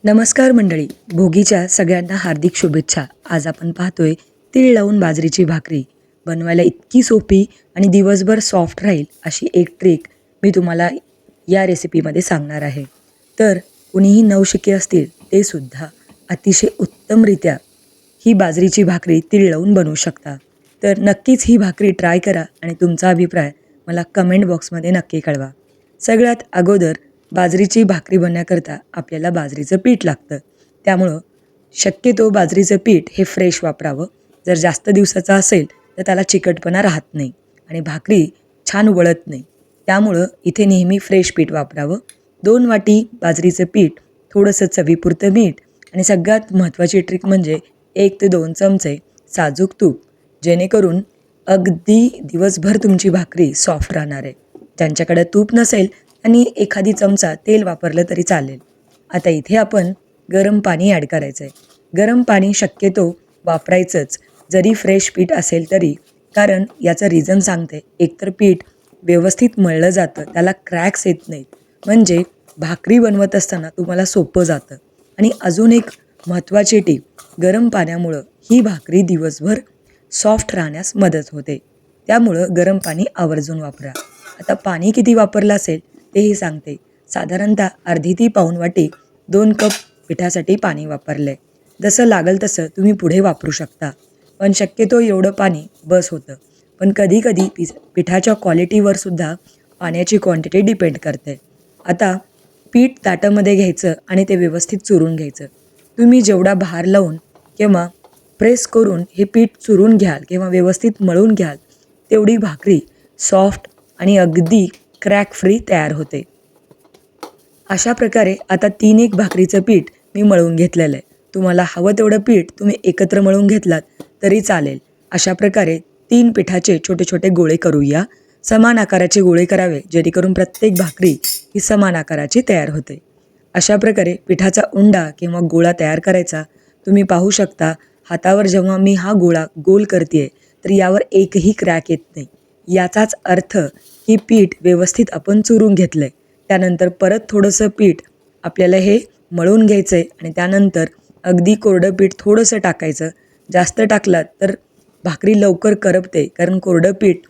नमस्कार मंडळी, भोगीच्या सगळ्यांना हार्दिक शुभेच्छा. आज आपण पाहतोय तीळ लावून बाजरीची भाकरी बनवायला इतकी सोपी आणि दिवसभर सॉफ्ट राहील अशी एक ट्रिक मी तुम्हाला या रेसिपीमध्ये सांगणार आहे. तर कुणीही नवशिके असतील ते सुद्धा अतिशय उत्तमरित्या ही बाजरीची भाकरी तीळ लावून बनवू शकता. तर नक्कीच ही भाकरी ट्राय करा आणि तुमचा अभिप्राय मला कमेंट बॉक्समध्ये नक्की कळवा. सगळ्यात अगोदर बाजरीची भाकरी बनण्याकरता आपल्याला बाजरीचं पीठ लागतं. त्यामुळं शक्यतो बाजरीचं पीठ हे फ्रेश वापरावं. जर जास्त दिवसाचं असेल तर त्याला चिकटपणा राहत नाही आणि भाकरी छान वळत नाही. त्यामुळं इथे नेहमी फ्रेश पीठ वापरावं. 2 वाटी बाजरीचं पीठ, थोडंसं चवीपुरतं मीठ आणि सगळ्यात महत्त्वाची ट्रिक म्हणजे 1 ते 2 चमचे साजूक तूप, जेणेकरून अगदी दिवसभर तुमची भाकरी सॉफ्ट राहणार आहे. ज्यांच्याकडे तूप नसेल आणि एखादी चमचा तेल वापरलं तरी चालेल. आता इथे आपण गरम पाणी ॲड करायचं आहे. गरम पाणी शक्यतो वापरायचंच जरी फ्रेश पीठ असेल तरी, कारण याचं रिझन सांगते. एकतर पीठ व्यवस्थित मळलं जातं, त्याला क्रॅक्स येत नाहीत, म्हणजे भाकरी बनवत असताना तुम्हाला सोपं जातं. आणि अजून एक महत्त्वाची टीप, गरम पाण्यामुळं ही भाकरी दिवसभर सॉफ्ट राहण्यास मदत होते. त्यामुळं गरम पाणी आवर्जून वापरा. आता पाणी किती वापरलं असेल तेही सांगते. साधारणतः अर्धी ती पाऊण वाटी 2 कप पिठासाठी पाणी वापरलं आहे. जसं लागेल तसं तुम्ही पुढे वापरू शकता, पण शक्यतो एवढं पाणी बस होतं. पण कधीकधी पिठाच्या क्वालिटीवर सुद्धा पाण्याची क्वांटिटी डिपेंड करते. आता पीठ ताटामध्ये घ्यायचं आणि ते व्यवस्थित चुरून घ्यायचं. तुम्ही जेवढा भार लावून किंवा प्रेस करून हे पीठ चुरून घ्याल किंवा व्यवस्थित मळून घ्याल, तेवढी भाकरी सॉफ्ट आणि अगदी क्रॅक फ्री तयार होते. अशा प्रकारे आता 3-1 भाकरीचं पीठ मी मळून घेतलेलं आहे. तुम्हाला हवं तेवढं पीठ तुम्ही एकत्र मळून घेतलात तरी चालेल. अशा प्रकारे 3 पिठाचे छोटे छोटे गोळे करूया. समान आकाराचे गोळे करावे, जेणेकरून प्रत्येक भाकरी ही समान आकाराची तयार होते. अशा प्रकारे पिठाचा उंडा किंवा गोळा तयार करायचा. तुम्ही पाहू शकता, हातावर जेव्हा मी हा गोळा गोल करते तर यावर एकही क्रॅक येत नाही. याचाच अर्थ की पीठ व्यवस्थित आपण चुरून घेतलं आहे. त्यानंतर परत थोडंसं पीठ आपल्याला हे मळून घ्यायचं आहे आणि त्यानंतर अगदी कोरडं पीठ थोडंसं टाकायचं. जास्त टाकलात तर भाकरी लवकर करपते, कारण कोरडं पीठ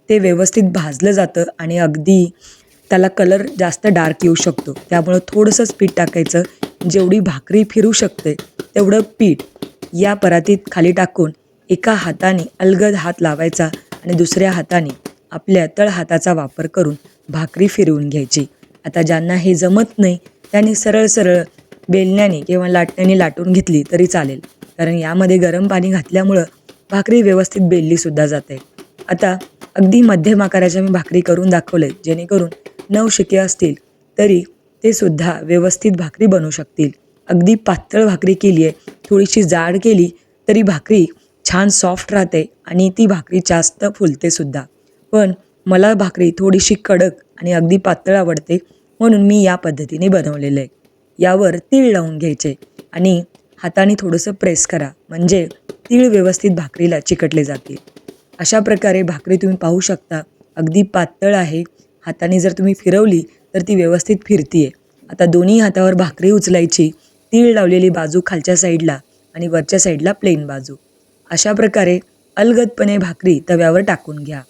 ते व्यवस्थित भाजलं जातं आणि अगदी त्याला कलर जास्त डार्क येऊ शकतो. त्यामुळं थोडंसंच पीठ टाकायचं. जेवढी भाकरी फिरू शकते तेवढं पीठ या परातीत खाली टाकून एका हाताने अलगद हात लावायचा आणि दुसऱ्या हाताने आपल्या तळहाताचा वापर करून भाकरी फिरवून घ्यायची. आता ज्यांना हे जमत नाही त्यांनी सरळ सरळ बेलण्याने किंवा लाटण्याने लाटून घेतली तरी चालेल, कारण यामध्ये गरम पाणी घातल्यामुळं भाकरी व्यवस्थित बेललीसुद्धा जाते. आता अगदी मध्यम आकाराच्या मी भाकरी करून दाखवले, जेणेकरून नवशिके असतील तरी ते सुद्धा व्यवस्थित भाकरी बनवू शकतील. अगदी पातळ भाकरी केली आहे, थोडीशी जाड केली तरी भाकरी छान सॉफ्ट राहते आणि ती भाकरी जास्त फुलते सुद्धा. पण मला भाकरी थोडीशी कडक आणि अगदी पातळ आवडते, म्हणून मी या पद्धतीने बनवलेलं आहे. यावर तीळ लावून घ्यायचे आणि हाताने थोडंसं प्रेस करा, म्हणजे तीळ व्यवस्थित भाकरीला चिकटले जातील. अशा प्रकारे भाकरी तुम्ही पाहू शकता अगदी पातळ आहे. हाताने जर तुम्ही फिरवली तर ती व्यवस्थित फिरती आहे. आता दोन्ही हातावर भाकरी उचलायची. तीळ लावलेली बाजू खालच्या साईडला आणि वरच्या साईडला प्लेन बाजू. अशा प्रकारे अलगदपणे भाकरी तव्यावर टाकून घ्या.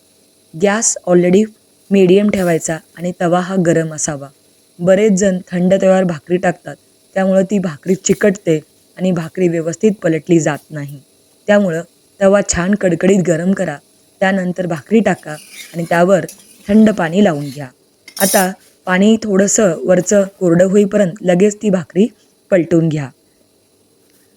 गॅस ऑलरेडी मीडियम ठेवायचा आणि तवा हा गरम असावा. बरेच जण थंड तव्यावर भाकरी टाकतात, त्यामुळं ती भाकरी चिकटते आणि भाकरी व्यवस्थित पलटली जात नाही. त्यामुळं तवा छान कडकडीत गरम करा. त्यानंतर भाकरी टाका आणि त्यावर थंड पाणी लावून घ्या. आता पाणी थोडंसं वरचं कोरडं होईपर्यंत लगेच ती भाकरी पलटून घ्या.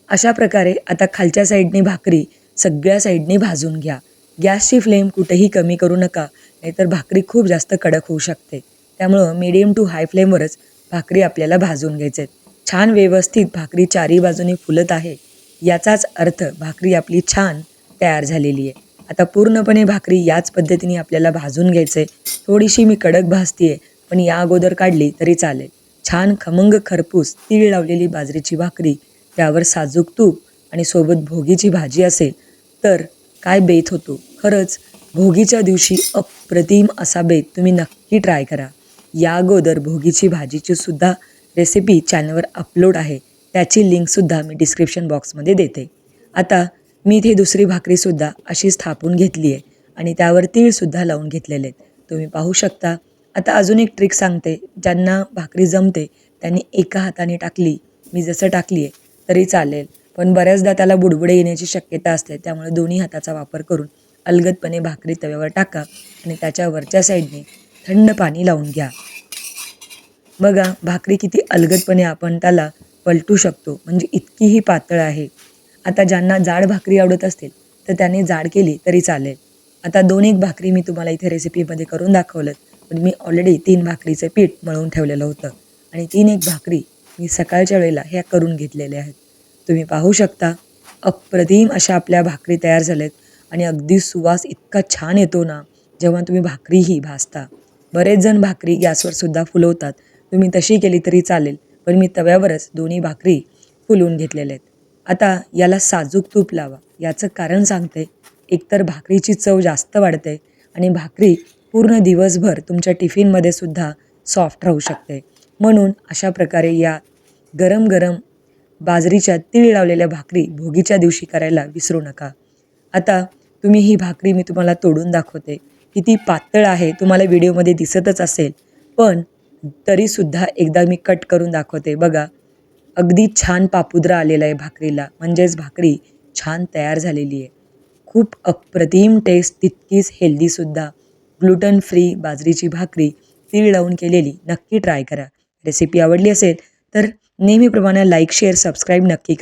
अशा प्रकारे आता खालच्या साईडने भाकरी सगळ्या साईडने भाजून घ्या. गॅसची फ्लेम कुठेही कमी करू नका, नाहीतर भाकरी खूप जास्त कडक होऊ शकते. त्यामुळं मीडियम टू हाय फ्लेमवरच भाकरी आपल्याला भाजून घ्यायचे आहेत. छान व्यवस्थित भाकरी चारी बाजूने फुलत आहे, याचाच अर्थ भाकरी आपली छान तयार झालेली आहे. आता पूर्णपणे भाकरी याच पद्धतीने आपल्याला भाजून घ्यायचं आहे. थोडीशी मी कडक भाजते आहे, पण या अगोदर काढली तरी चालेल. छान खमंग खरपूस तीळ लावलेली बाजरीची भाकरी, त्यावर साजूक तूप आणि सोबत भोगीची भाजी असेल तर काय बेत होतो. खरंच भोगीच्या दिवशी अप्रतिम असा बेत तुम्ही नक्की ट्राय करा. या अगोदर भोगीची भाजीची सुद्धा रेसिपी चॅनलवर अपलोड आहे, त्याची लिंकसुद्धा मी डिस्क्रिप्शन बॉक्समध्ये देते. आता मी इथे दुसरी भाकरीसुद्धा अशीच थापून घेतली आहे आणि त्यावर तीळसुद्धा लावून घेतलेले आहेत. तुम्ही पाहू शकता. आता अजून एक ट्रिक सांगते. ज्यांना भाकरी जमते त्यांनी एका हाताने टाकली, मी जसं टाकली आहे तरी चालेल, पण बऱ्याचदा त्याला बुडबुडे येण्याची शक्यता असते. त्यामुळे दोन्ही हाताचा वापर करून अलगदपणे भाकरी तव्यावर टाका आणि त्याच्या वरच्या साईडने थंड पाणी लावून घ्या. बघा भाकरी किती अलगदपणे आपण त्याला पलटू शकतो, म्हणजे इतकीही पातळ आहे. आता ज्यांना जाड भाकरी आवडत असतील तर त्याने जाड केली तरी चालेल. आता 2-1 भाकरी मी तुम्हाला इथे रेसिपीमध्ये करून दाखवलं, पण मी ऑलरेडी 3 भाकरीचं पीठ मळून ठेवलेलं होतं आणि 3-1 भाकरी मी सकाळच्या वेळेला ह्या करून घेतलेल्या आहेत. तुम्ही पाहू शकता. अप्रतिम अशा आपल्या भाकरी तयार झाल्यात आणि अगदी सुवास इतका छान येतो ना जेव्हा तुम्ही भाकरीही भाजता. बरेच जण भाकरी गॅसवर सुद्धा फुलवतात. तुम्ही तशी केली तरी चालेल, पण मी तव्यावरच दोन्ही भाकरी फुलवून घेतलेल्या आहेत. आता याला साजूक तूप लावा. याचं कारण सांगते. एकतर भाकरीची चव जास्त वाढते आणि भाकरी पूर्ण दिवसभर तुमच्या टिफिनमध्ये सुद्धा सॉफ्ट राहू शकते. म्हणून अशा प्रकारे या गरम गरम बाजरीच्या तीळ लावलेल्या भाकरी भोगीच्या दिवशी करायला विसरू नका. आता तुम्ही ही भाकरी मी तुम्हाला तोडून दाखवते. किती पातळ आहे तुम्हाला व्हिडिओमध्ये दिसतच असेल, पण तरीसुद्धा एकदा मी कट करून दाखवते. बघा अगदी छान पापुद्रा आलेला आहे भाकरीला, म्हणजेच भाकरी छान तयार झालेली आहे. खूप अप्रतिम टेस्ट, तितकीच हेल्दीसुद्धा. ग्लुटन फ्री बाजरीची भाकरी तीळ लावून केलेली नक्की ट्राय करा. रेसिपी आवडली असेल तर नेहमीप्रमाणे लाईक, शेअर, सबस्क्राईब नक्की करा.